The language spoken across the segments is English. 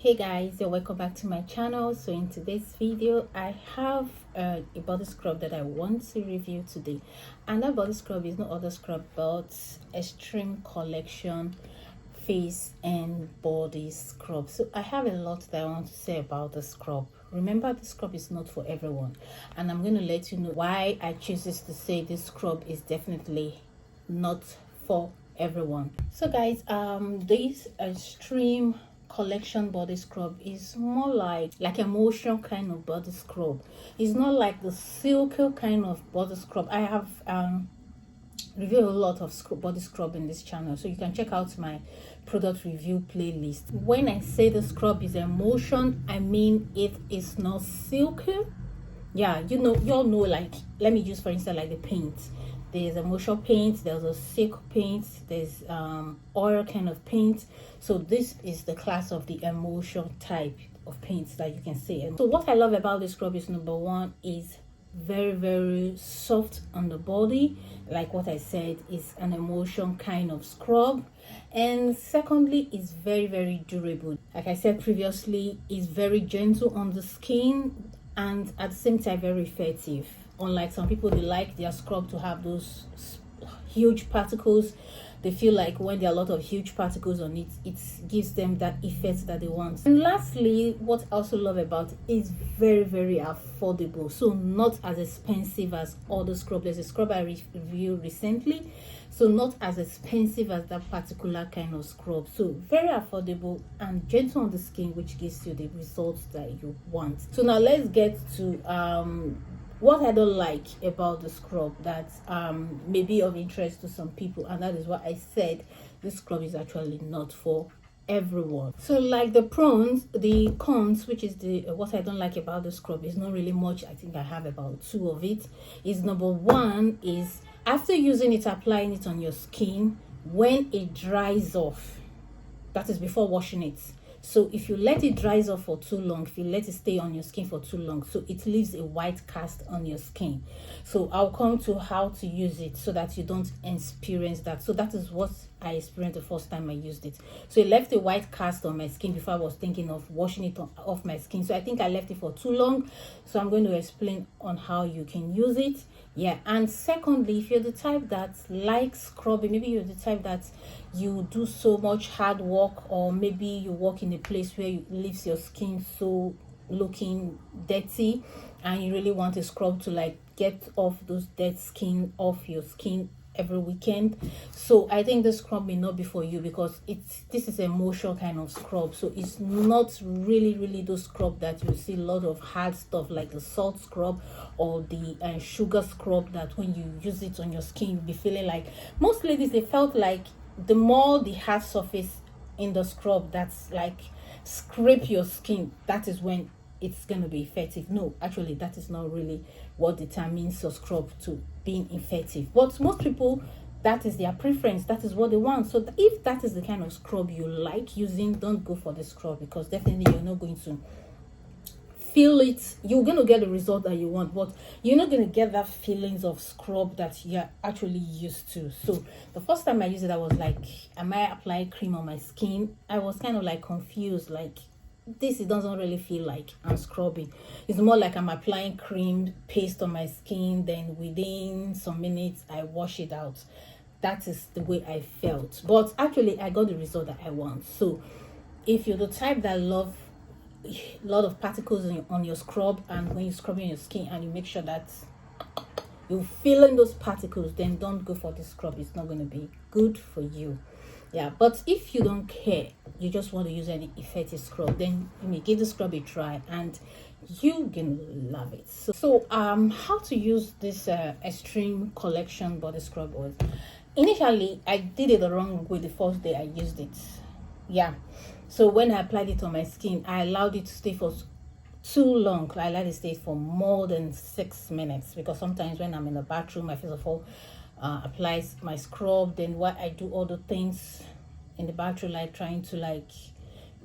Hey guys, welcome back to my channel. So in today's video I have a body scrub that I want to review today, and that body scrub is no other scrub but Xtreme collection face and body scrub. So I have a lot that I want to say about the scrub. Remember, the scrub is not for everyone, and I'm going to let you know why I choose to say this scrub is definitely not for everyone. So guys, this Xtreme collection body scrub is more like emotional kind of body scrub. It's not like the silky kind of body scrub. I have reviewed a lot of body scrub in this channel, so you can check out my product review playlist. When I say the scrub is emotion, I mean it is not silky. Yeah, you all know, like, let me use for instance like the paint. There's emotional paint, there's a silk paint, there's oil kind of paint. So this is the class of the emotional type of paints that you can see. So what I love about this scrub is, number one, is very soft on the body. Like what I said, is an emotion kind of scrub. And secondly, it's very durable. Like I said previously, it's very gentle on the skin and at the same time very effective. Unlike some people, they like their scrub to have those huge particles. They feel like when there are a lot of huge particles on it, it gives them that effect that they want. And lastly, what I also love about it is very affordable. So not as expensive as other scrub. There's a scrub I reviewed recently, so not as expensive as that particular kind of scrub. So very affordable and gentle on the skin, which gives you the results that you want. So now let's get to what I don't like about the scrub that may be of interest to some people, and that is what I said this scrub is actually not for everyone. So like the cons, which is the what I don't like about the scrub, is not really much. I think I have about two of it. Is number one is, after using it, applying it on your skin, when it dries off, that is before washing it. So if you let it dries off for too long, if you let it stay on your skin for too long, so it leaves a white cast on your skin. So I'll come to how to use it so that you don't experience that. So that is what I experienced the first time I used it. So it left a white cast on my skin before I was thinking of washing it off my skin. So I think I left it for too long. So I'm going to explain on how you can use it. Yeah, and secondly, if you're the type that likes scrubbing, maybe you're the type that you do so much hard work, or maybe you work in a place where it leaves your skin so looking dirty, and you really want a scrub to like get off those dead skin off your skin every weekend. So I think this scrub may not be for you, because this is an emotional kind of scrub. So it's not really those scrub that you see a lot of hard stuff like the salt scrub or the sugar scrub, that when you use it on your skin you'll be feeling like, most ladies, they felt like the more the hard surface in the scrub that's like scrape your skin, that is when it's going to be effective. No, actually that is not really what determines your scrub to being effective. But most people, that is their preference, that is what they want. So if that is the kind of scrub you like using, don't go for the scrub, because definitely you're not going to feel it. You're going to get the result that you want, but you're not going to get that feelings of scrub that you're actually used to. So the first time I used it, I was like, am I applying cream on my skin? I was kind of like confused, like, this, it doesn't really feel like I'm scrubbing. It's more like I'm applying cream paste on my skin, then within some minutes I wash it out. That is the way I felt, but actually I got the result that I want. So if you're the type that love a lot of particles on your scrub, and when you're scrubbing your skin and you make sure that you're feeling those particles, then don't go for this scrub. It's not going to be good for you. Yeah, but if you don't care, you just want to use any effective scrub, then you may give the scrub a try and you can love it. So how to use this Xtreme collection body scrub was, initially I did it the wrong way the first day I used it. Yeah, so when I applied it on my skin, I allowed it to stay for too long. I let it stay for more than 6 minutes, because sometimes when I'm in the bathroom, I first of all applies my scrub, then what I do other things in the bathroom, like trying to like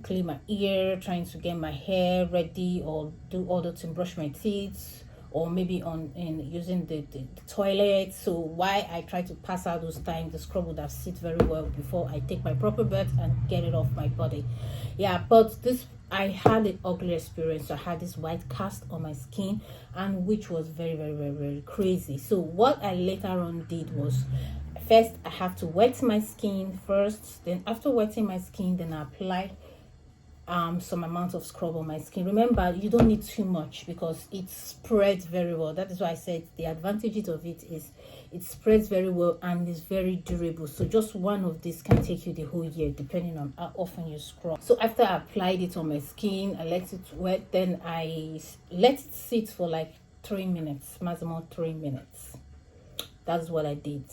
clean my ear, trying to get my hair ready, or do other things, brush my teeth, or maybe using the toilet. So why I try to pass out those times, the scrub would have sit very well before I take my proper bath and get it off my body. Yeah, but this I had an ugly experience. So I had this white cast on my skin, and which was very, very, very, very crazy. So what I later on did was, first I have to wet my skin first. Then after wetting my skin, then I apply some amount of scrub on my skin. Remember, you don't need too much because it spreads very well. That is why I said the advantages of it is it spreads very well and is very durable. So just one of these can take you the whole year, depending on how often you scrub. So after I applied it on my skin, I let it wet, then I let it sit for like 3 minutes, maximum 3 minutes. That's what I did.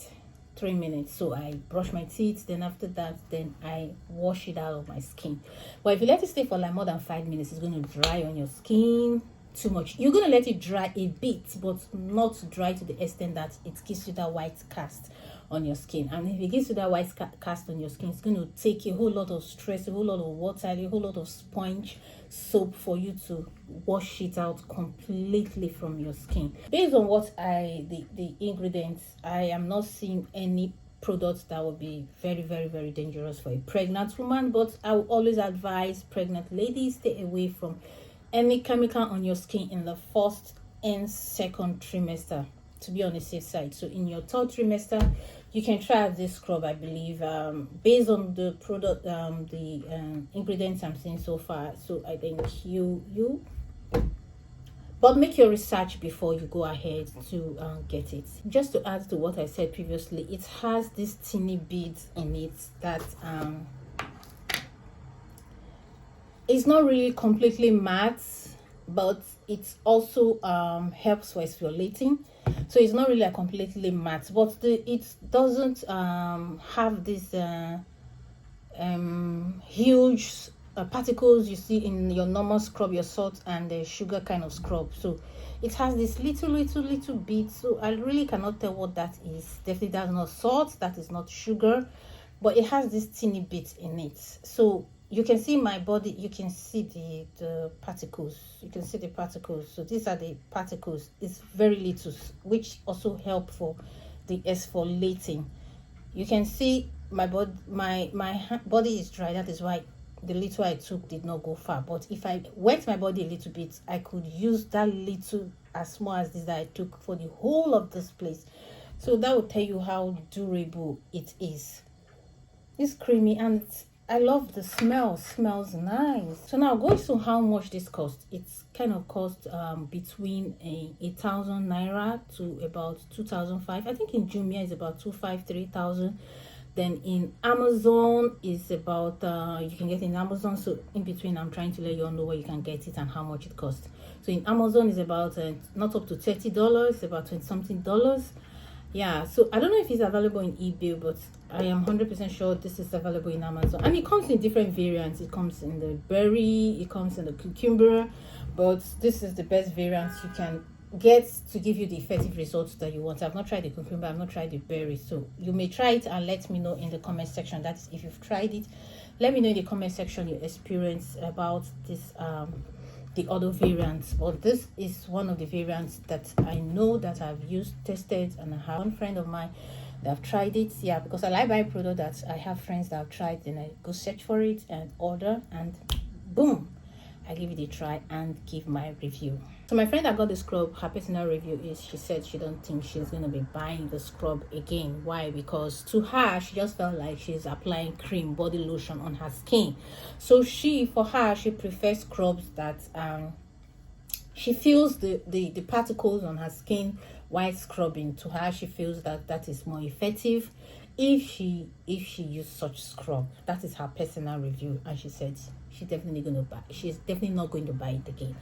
3 minutes. So I brush my teeth, then after that, then I wash it out of my skin. But if you let it stay for like more than 5 minutes, it's going to dry on your skin too much. You're going to let it dry a bit, but not dry to the extent that it gives you that white cast on your skin. And if it gives you that white cast on your skin, it's going to take a whole lot of stress, a whole lot of water, a whole lot of sponge soap for you to wash it out completely from your skin. Based on what the ingredients, I am not seeing any products that would be very, very, very dangerous for a pregnant woman. But I will always advise pregnant ladies, stay away from any chemical on your skin in the first and second trimester, to be on the safe side. So in your third trimester, you can try this scrub, I believe, based on the product, the ingredients I'm seeing so far. So I think but make your research before you go ahead to get it. Just to add to what I said previously, it has these teeny beads in it that it's not really completely matte, but it also helps for exfoliating. So it's not really a completely matte, but it doesn't have this huge particles you see in your normal scrub, your salt and the sugar kind of scrub. So it has this little bit. So I really cannot tell what that is. Definitely that's not salt, that is not sugar, but it has this teeny bit in it. So you can see my body, you can see the particles, you can see the particles. So these are the particles. It's very little, which also help for the exfoliating. You can see my body, my body is dry. That is why the little I took did not go far. But if I wet my body a little bit, I could use that little, as small as this, that I took for the whole of this place. So that will tell you how durable it is. It's creamy and I love the smell. Smells nice. So now going to how much this cost. It's kind of cost between 1,000 naira to about 2,005. I think in Jumia is about 2,500-3,000. Then in Amazon is about you can get in Amazon. So in between, I'm trying to let you all know where you can get it and how much it costs. So in Amazon is about not up to $30, it's about 20 something dollars. Yeah, so I don't know if it's available in eBay, but I am 100% sure this is available in Amazon. And it comes in different variants. It comes in the berry, it comes in the cucumber, but this is the best variant you can get to give you the effective results that you want. I've not tried the cucumber, I've not tried the berry, so you may try it and let me know in the comment section. That is, if you've tried it, let me know in the comment section your experience about this the other variants. But this is one of the variants that I know that I've used, tested, and I have one friend of mine that have tried it. Yeah, because I like buying product that I have friends that have tried, and I go search for it and order, and boom, I give it a try and give my review. So my friend that got the scrub, her personal review is, she said she don't think she's going to be buying the scrub again. Why? Because to her, she just felt like she's applying cream, body lotion on her skin. So for her, she prefers scrubs that she feels the particles on her skin while scrubbing. To her, she feels that is more effective if she used such scrub. That is her personal review, and she said she's definitely going to buy. She's definitely not going to buy it again.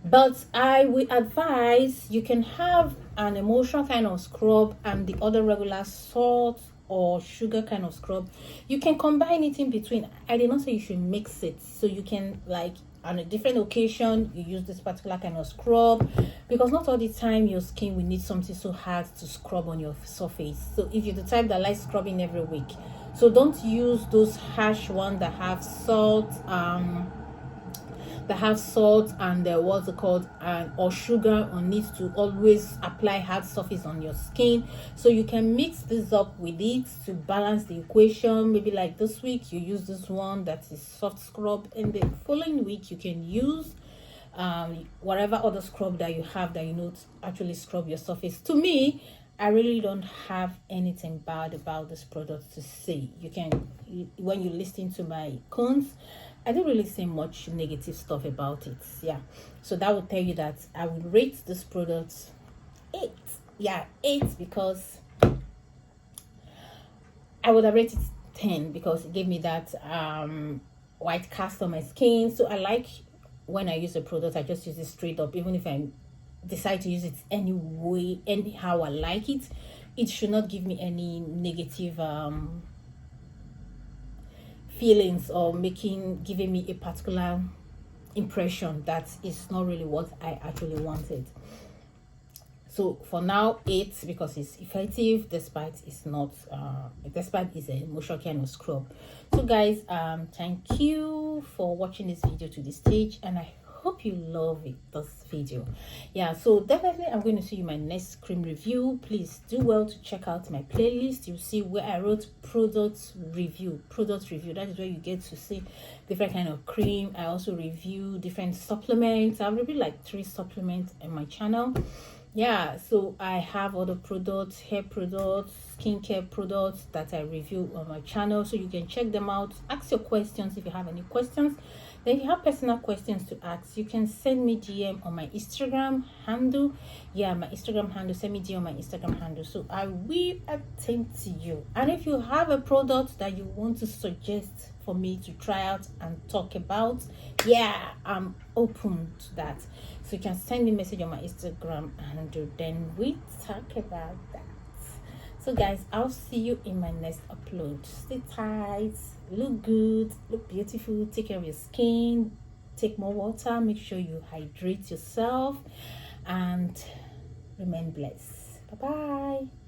But I will advise you can have an emulsion kind of scrub and the other regular salt or sugar kind of scrub. You can combine it in between. I did not say you should mix it, so you can, like, on a different occasion you use this particular kind of scrub, because not all the time your skin will need something so hard to scrub on your surface. So if you're the type that likes scrubbing every week, so don't use those harsh ones that have salt, that have salt and what's it called, or sugar on it, to always apply hard surface on your skin. So you can mix this up with it to balance the equation. Maybe like this week you use this one that is soft scrub, and the following week you can use whatever other scrub that you have that you know to actually scrub your surface. To me, I really don't have anything bad about this product to say. You can, when you listen to my cons, I don't really say much negative stuff about it. Yeah, so that would tell you that I would rate this product 8. Yeah, 8, because I would have rated 10 because it gave me that white cast on my skin. So I like, when I use a product, I just use it straight up. Even if I decide to use it anyway, anyhow I like it, it should not give me any negative feelings, or giving me a particular impression that is not really what I actually wanted. So for now, 8, because it's effective despite it's not despite it's a moisture kind of scrub. So guys, thank you for watching this video to this stage, and I hope you love this video. Yeah, so definitely I'm going to see you in my next cream review. Please do well to check out my playlist. You'll see where I wrote product review. That is where you get to see different kind of cream. I also review different supplements. I've reviewed like 3 supplements on my channel. Yeah, so I have other products, hair products, skincare products that I review on my channel, so you can check them out. Ask your questions if you have any questions. Then if you have personal questions to ask, you can send me DM on my Instagram handle. Yeah, my Instagram handle, send me DM on my Instagram handle, so I will attend to you. And if you have a product that you want to suggest for me to try out and talk about, yeah, I'm open to that. So you can send me a message on my Instagram handle, then we talk about that. So guys, I'll see you in my next upload. Stay tight, look good, look beautiful, take care of your skin, take more water, make sure you hydrate yourself, and remain blessed. Bye bye.